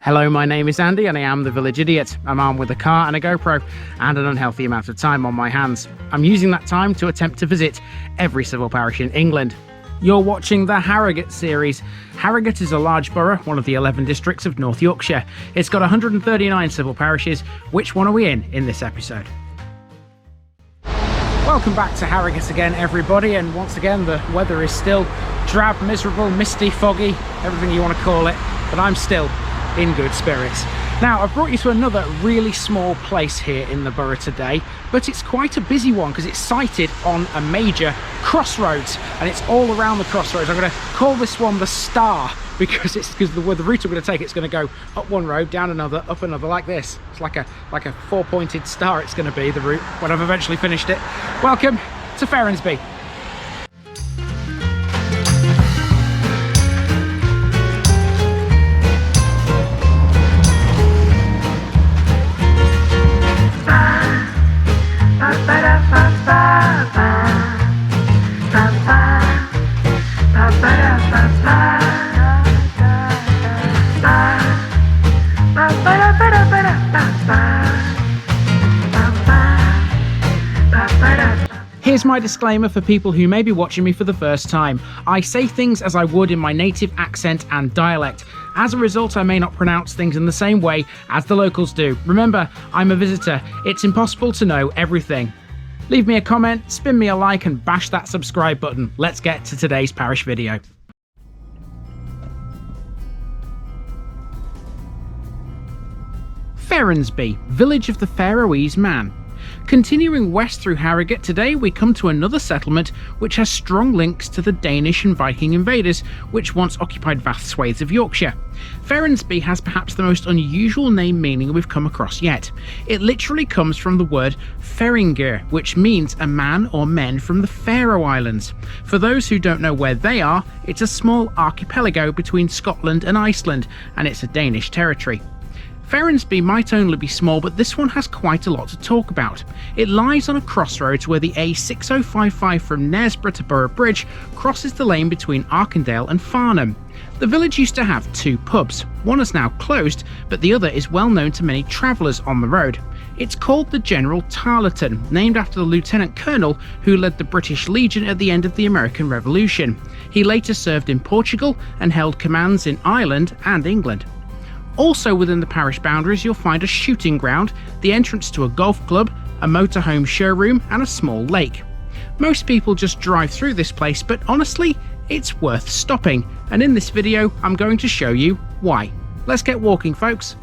Hello, my name is Andy and I am the Village Idiot. I'm armed with a car and a GoPro and an unhealthy amount of time on my hands. I'm using that time to attempt to visit every civil parish in England. You're watching the Harrogate series. Harrogate is a large borough, one of the 11 districts of North Yorkshire. It's got 139 civil parishes. Which one are we in this episode? Welcome back to Harrogate again, everybody, and once again the weather is still drab, miserable, misty, foggy, everything you want to call it, but I'm still in good spirits. Now, I've brought you to another really small place here in the borough today, but it's quite a busy one because it's sited on a major crossroads, and it's all around the crossroads. I'm going to call this one the Star because the route I'm going to take, it's going to go up one road, down another, up another, like this. It's like a four-pointed star. It's going to be the route when I've eventually finished it. Welcome to Ferrensby. Here's my disclaimer for people who may be watching me for the first time. I say things as I would in my native accent and dialect. As a result, I may not pronounce things in the same way as the locals do. Remember, I'm a visitor. It's impossible to know everything. Leave me a comment, spin me a like, and bash that subscribe button. Let's get to today's parish video. Ferrensby, village of the Faroese man. Continuing west through Harrogate, today we come to another settlement which has strong links to the Danish and Viking invaders which once occupied vast swathes of Yorkshire. Ferrensby has perhaps the most unusual name meaning we've come across yet. It literally comes from the word Faereyingr, which means a man or men from the Faroe Islands. For those who don't know where they are, it's a small archipelago between Scotland and Iceland, and it's a Danish territory. Ferrensby might only be small, but this one has quite a lot to talk about. It lies on a crossroads where the A6055 from Knaresborough to Boroughbridge crosses the lane between Arkendale and Farnham. The village used to have two pubs. One is now closed, but the other is well known to many travellers on the road. It's called the General Tarleton, named after the lieutenant colonel who led the British Legion at the end of the American Revolution. He later served in Portugal and held commands in Ireland and England. Also within the parish boundaries you'll find a shooting ground, the entrance to a golf club, a motorhome showroom and a small lake. Most people just drive through this place, but honestly, it's worth stopping, and in this video I'm going to show you why. Let's get walking, folks.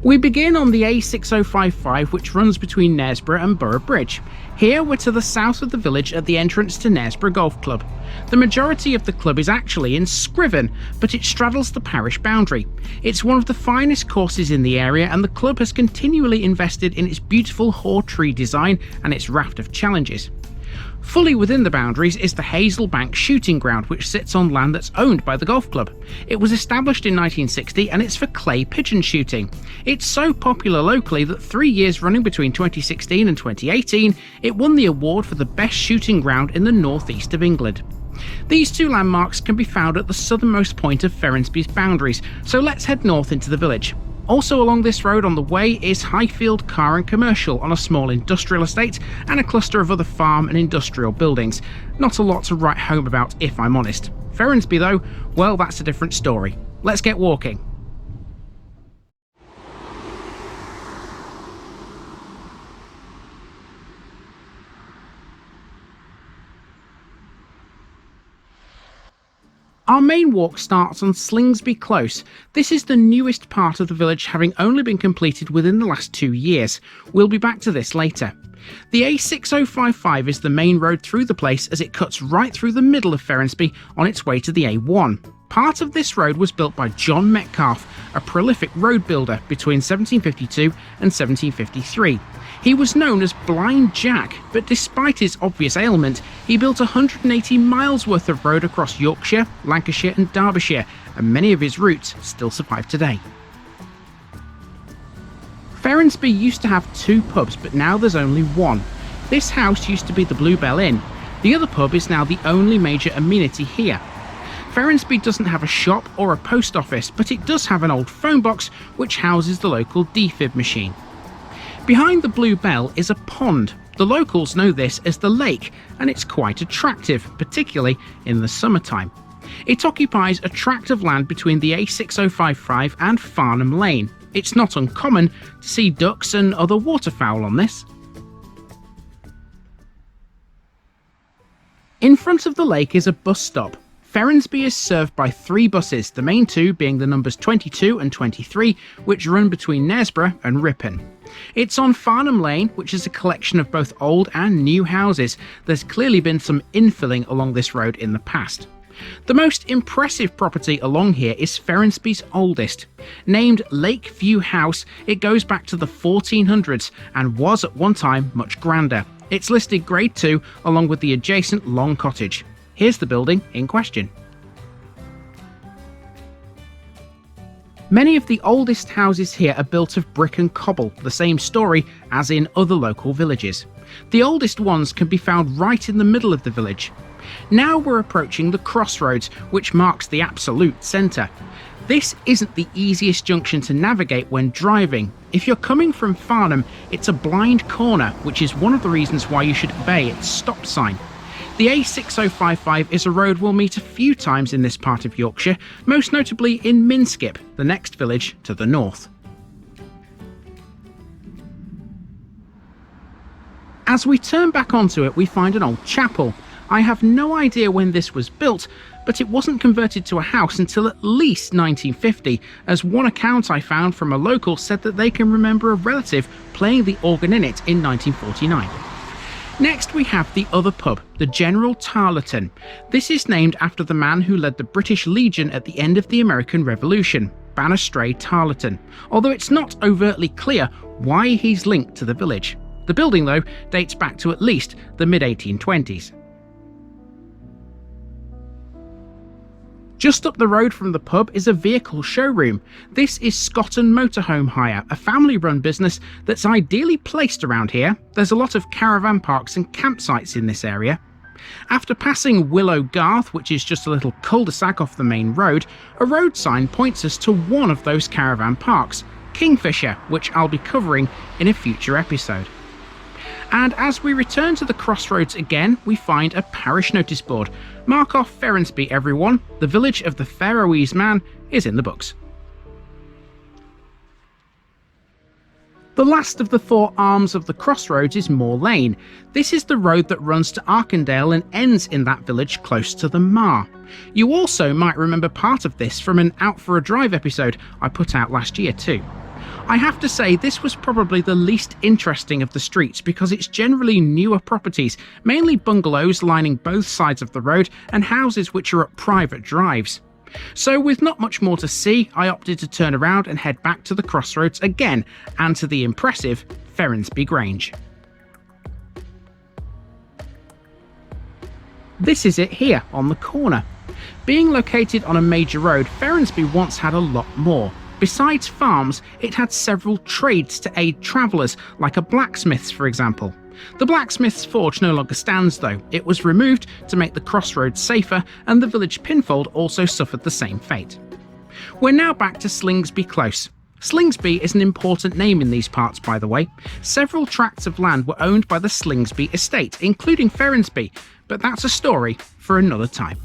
We begin on the A6055 which runs between Knaresborough and Boroughbridge. Here we're to the south of the village at the entrance to Knaresborough Golf Club. The majority of the club is actually in Scriven, but it straddles the parish boundary. It's one of the finest courses in the area, and the club has continually invested in its beautiful haw tree design and its raft of challenges. Fully within the boundaries is the Hazelbank Shooting Ground, which sits on land that's owned by the golf club. It was established in 1960 and it's for Claypigeon shooting. It's so popular locally that 3 years running between 2016 and 2018, it won the award for the best shooting ground in the northeast of England. These two landmarks can be found at the southernmost point of Ferrensby's boundaries, so let's head north into the village. Also along this road on the way is Highfield Car and Commercial on a small industrial estate and a cluster of other farm and industrial buildings. Not a lot to write home about if I'm honest. Ferrensby though, well, that's a different story. Let's get walking. Our main walk starts on Slingsby Close. This is the newest part of the village, having only been completed within the last 2 years. We'll be back to this later. The A6055 is the main road through the place as it cuts right through the middle of Ferrensby on its way to the A1. Part of this road was built by John Metcalfe, a prolific road builder between 1752 and 1753. He was known as Blind Jack, but despite his obvious ailment, he built 180 miles worth of road across Yorkshire, Lancashire and Derbyshire, and many of his routes still survive today. Ferrensby used to have 2 pubs, but now there's only one. This house used to be the Bluebell Inn. The other pub is now the only major amenity here. Ferrensby doesn't have a shop or a post office, but it does have an old phone box which houses the local defib machine. Behind the Blue Bell is a pond. The locals know this as the lake, and it's quite attractive, particularly in the summertime. It occupies a tract of land between the A6055 and Farnham Lane. It's not uncommon to see ducks and other waterfowl on this. In front of the lake is a bus stop. Ferrensby is served by 3 buses, the main 2 being the numbers 22 and 23, which run between Knaresborough and Ripon. It's on Farnham Lane, which is a collection of both old and new houses. There's clearly been some infilling along this road in the past. The most impressive property along here is Ferrensby's oldest. Named Lakeview House, it goes back to the 1400s and was at one time much grander. It's listed Grade 2 along with the adjacent Long Cottage. Here's the building in question. Many of the oldest houses here are built of brick and cobble, the same story as in other local villages. The oldest ones can be found right in the middle of the village. Now we're approaching the crossroads, which marks the absolute centre. This isn't the easiest junction to navigate when driving. If you're coming from Farnham, it's a blind corner, which is one of the reasons why you should obey its stop sign. The A6055 is a road we'll meet a few times in this part of Yorkshire, most notably in Minskip, the next village to the north. As we turn back onto it, we find an old chapel. I have no idea when this was built, but it wasn't converted to a house until at least 1950, as one account I found from a local said that they can remember a relative playing the organ in it in 1949. Next we have the other pub, the General Tarleton. This is named after the man who led the British Legion at the end of the American Revolution, Banastray Tarleton, although it's not overtly clear why he's linked to the village. The building, though, dates back to at least the mid-1820s. Just up the road from the pub is a vehicle showroom. This is Scotland Motorhome Hire, a family-run business that's ideally placed around here. There's a lot of caravan parks and campsites in this area. After passing Willow Garth, which is just a little cul-de-sac off the main road, a road sign points us to one of those caravan parks, Kingfisher, which I'll be covering in a future episode. And as we return to the crossroads again, we find a parish notice board. Mark off Ferrensby, everyone. The village of the Faroese man is in the books. The last of the 4 arms of the crossroads is Moor Lane. This is the road that runs to Arkendale and ends in that village close to the Mar. You also might remember part of this from an Out for a Drive episode I put out last year too. I have to say this was probably the least interesting of the streets because it's generally newer properties, mainly bungalows lining both sides of the road and houses which are at private drives. So with not much more to see, I opted to turn around and head back to the crossroads again and to the impressive Ferrensby Grange. This is it here on the corner. Being located on a major road, Ferrensby once had a lot more. Besides farms, it had several trades to aid travellers, like a blacksmith's for example. The blacksmith's forge no longer stands though. It was removed to make the crossroads safer, and the village pinfold also suffered the same fate. We're now back to Slingsby Close. Slingsby is an important name in these parts, by the way. Several tracts of land were owned by the Slingsby estate, including Ferrensby, but that's a story for another time.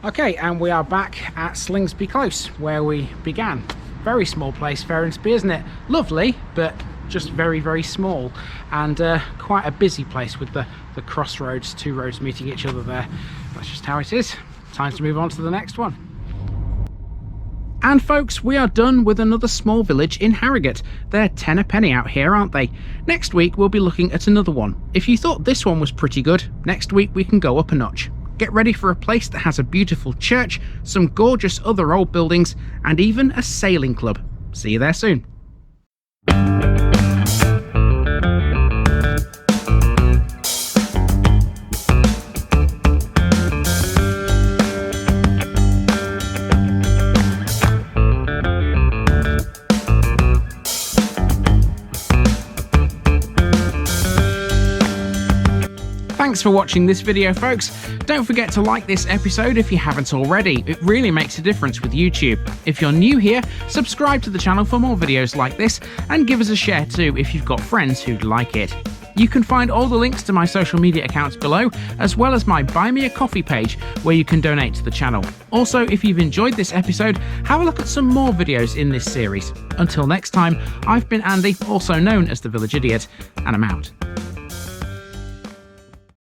Okay, and we are back at Slingsby Close, where we began. Very small place, Ferrensby, isn't it? Lovely, but just very, very small, and quite a busy place with the crossroads, two roads meeting each other there. That's just how it is. Time to move on to the next one. And folks, we are done with another small village in Harrogate. They're 10 a penny out here, aren't they? Next week we'll be looking at another one. If you thought this one was pretty good, next week we can go up a notch. Get ready for a place that has a beautiful church, some gorgeous other old buildings, and even a sailing club. See you there soon. Thanks for watching this video, folks. Don't forget to like this episode if you haven't already. It really makes a difference with YouTube. If you're new here, subscribe to the channel for more videos like this, and give us a share too if you've got friends who'd like it. You can find all the links to my social media accounts below, as well as my Buy Me a Coffee page where you can donate to the channel. Also, if you've enjoyed this episode, have a look at some more videos in this series. Until next time, I've been Andy, also known as the Village Idiot, and I'm out.